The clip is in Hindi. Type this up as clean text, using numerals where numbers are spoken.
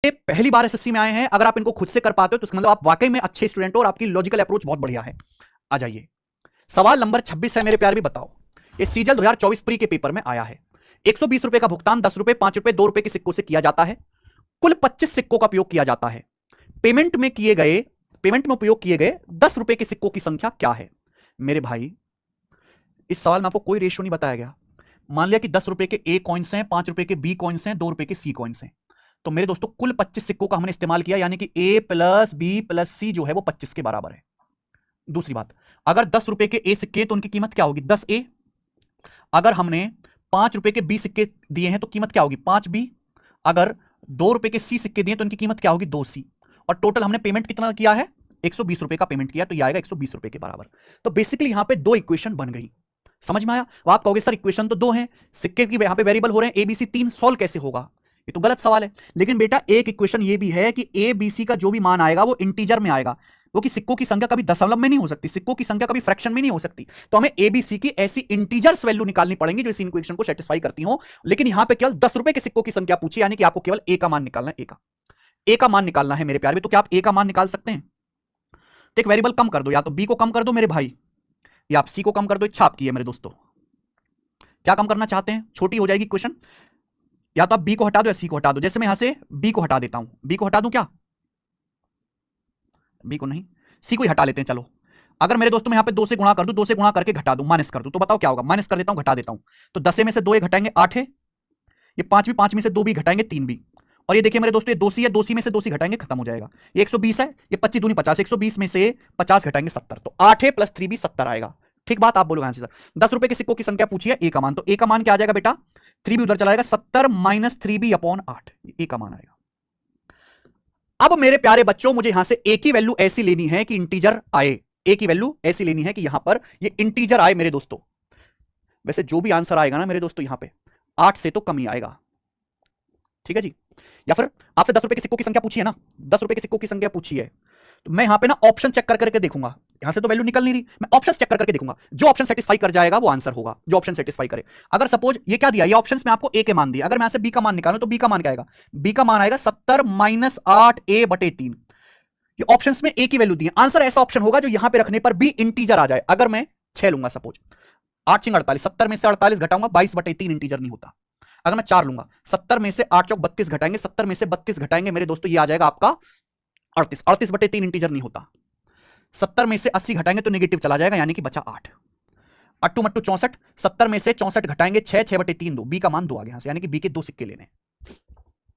पहली बार एसएससी में आए हैं, अगर आप इनको खुद से कर पाते हो तो इसका मतलब आप वाकई में अच्छे स्टूडेंट हो और आपकी लॉजिकल अप्रोच बहुत बढ़िया है। आ जाइए, सवाल नंबर 26 है मेरे प्यार भी। बताओ, ये सीजल 2024 प्री के पेपर में आया है। 120 रुपए का भुगतान 10 रुपए, 5 रुपए, 2 रुपए के सिक्कों से किया जाता है। कुल 25 सिक्कों का उपयोग किया जाता है। पेमेंट में उपयोग किए गए 10 रुपए के सिक्कों की संख्या क्या है? मेरे भाई, इस सवाल में आपको कोई रेशियो नहीं बताया गया। मान लिया कि 10 रुपए के ए कॉइन्स हैं, 5 रुपए के बी कॉइन्स हैं, 2 रुपए के सी कॉइन्स हैं। तो मेरे दोस्तों कुल 25 सिक्कों का हमने इस्तेमाल किया, यानी कि ए प्लस बी प्लस सी जो है वो 25 के बराबर है। दूसरी बात, अगर 10 रुपए के ए सिक्के तो उनकी कीमत क्या होगी? 10 ए। अगर हमने 5 रुपए के बी सिक्के दिए हैं तो कीमत क्या होगी? 5 बी। अगर 2 रुपए के सी सिक्के दिए तो उनकी कीमत क्या होगी? 2 सी। और टोटल हमने पेमेंट कितना किया है? 120 रुपए का पेमेंट किया, तो ये आएगा 120 रुपए के बराबर। तो बेसिकली यहां पे दो इक्वेशन बन गई। समझ में आया? आप कहोगे सर इक्वेशन तो दो हैं, सिक्के की यहां पे वेरिएबल हो रहे हैं एबीसी 3, सॉल्व कैसे होगा? ये तो गलत सवाल है। लेकिन बेटा एक इक्वेशन ये भी है कि ए बी सी का जो भी मान आएगा वो इंटीजर में आएगा। वो कि सिक्कों की संख्या कभी दशमलव में नहीं हो सकती, सिक्कों की संख्या कभी फ्रैक्शन में नहीं हो सकती। तो हमें एबीसी की ऐसी इंटीजर्स वैल्यू निकालनी पड़ेंगी जो इस इक्वेशन को सेटिस्फाई करती हो। लेकिन यहां पे केवल 10 रुपए के सिक्कों की संख्या पूछी, यानी कि आपको केवल ए का मान निकालना है। ए का मान निकालना है मेरे प्यारे। तो क्या आप ए का मान निकाल सकते हैं? तो एक वेरिएबल कम कर दो, या तो बी को कम कर दो मेरे भाई, या आप सी को कम कर दो। इच्छा आपकी है मेरे दोस्तों, क्या कम करना चाहते हैं? छोटी हो जाएगी क्वेश्चन। या तो आप बी को हटा दो या सी को हटा दो। जैसे मैं यहां से बी को हटा देता हूं, बी को हटा दूं क्या? बी को नहीं, सी को ही हटा लेते हैं। चलो, अगर मेरे दोस्तों मैं यहां पे 2 से गुणा कर दूं, 2 से गुणा करके घटा दूं, माइनस कर दूं, तो बताओ क्या होगा? माइनस कर देता हूं, घटा देता हूं, तो 10 में से 2 घटाएंगे 8 है। ये 5 भी, 5 में से 2 भी घटाएंगे 3 भी। और ये देखिए मेरे दोस्तों, ये 2 सी है, 2 सी में से 2 सी घटाएंगे खत्म हो जाएगा। ये 120 है, ये 25 दूनी 50, 120 में से 50 घटाएंगे 70, तो 8 है प्लस 3 भी 70 आएगा। ठीक बात आप बोलोगे? हाँ सर। 10 रुपए के सिक्कों की संख्या पूछिए, ए का मान। तो ए का मान क्या आ जाएगा बेटा? 3 भी उधर चला जाएगा, 70 माइनस 3 बी अपॉन 8, ए का मान आएगा। अब मेरे प्यारे बच्चों, मुझे यहां से ए की वैल्यू ऐसी लेनी है कि इंटीजर आए। ए की वैल्यू ऐसी लेनी है कि यहां पर ये इंटीजर आए मेरे दोस्तों। वैसे जो भी आंसर आएगा ना मेरे दोस्तों, यहां पे 8 से तो कम ही आएगा। ठीक है जी। या फिर आपसे 10 रुपए के सिक्कों की संख्या पूछी है ना, 10 रुपए के सिक्कों की संख्या पूछी है, तो मैं यहां पे ना ऑप्शन चेक कर करके देखूंगा। यहां से तो वैल्यू निकल नहीं रही, मैं ऑप्शन चेक कर करके देखूंगा। जो ऑप्शन सेटिस्फाई कर जाएगा वो आंसर होगा, जो ऑप्शन सेटिस्फाई करे। अगर सपोज ये क्या दिया, ये ऑप्शंस में आपको ए के मान दिया, अगर मैं यहां से बी का मान निकालूं तो बी का मान क्या आएगा? बी का मान आएगा 70 माइनस 8 ए बटे 3। ये ऑप्शंस में ए की वैल्यू दी है। आंसर ऐसा ऑप्शन होगा जो यहां पे रखने पर भी इंटीजर आ जाए। अगर मैं 6 लूंगा, सपोज 8 6 48, 70 में से 48 घटाऊंगा 22 बटे 3 इंटीजर नहीं होता। अगर मैं 4 लूंगा, 70 में से 8 चौक 32 घटाएंगे, 70 में से 32 घटाएंगे मेरे दोस्तों, ये आ जाएगा आपका 38, 38 बटे 3 इंटीजर नहीं होता। 70 में से 80 घटाएंगे तो नेगेटिव चला जाएगा, यानी कि बचा 8। अट्टू मट्टू 64, 70 में से 64 घटाएंगे 6, 6 बटे 3 2, बी का मान 2 आ गया, यानी कि बी के 2 सिक्के लेने।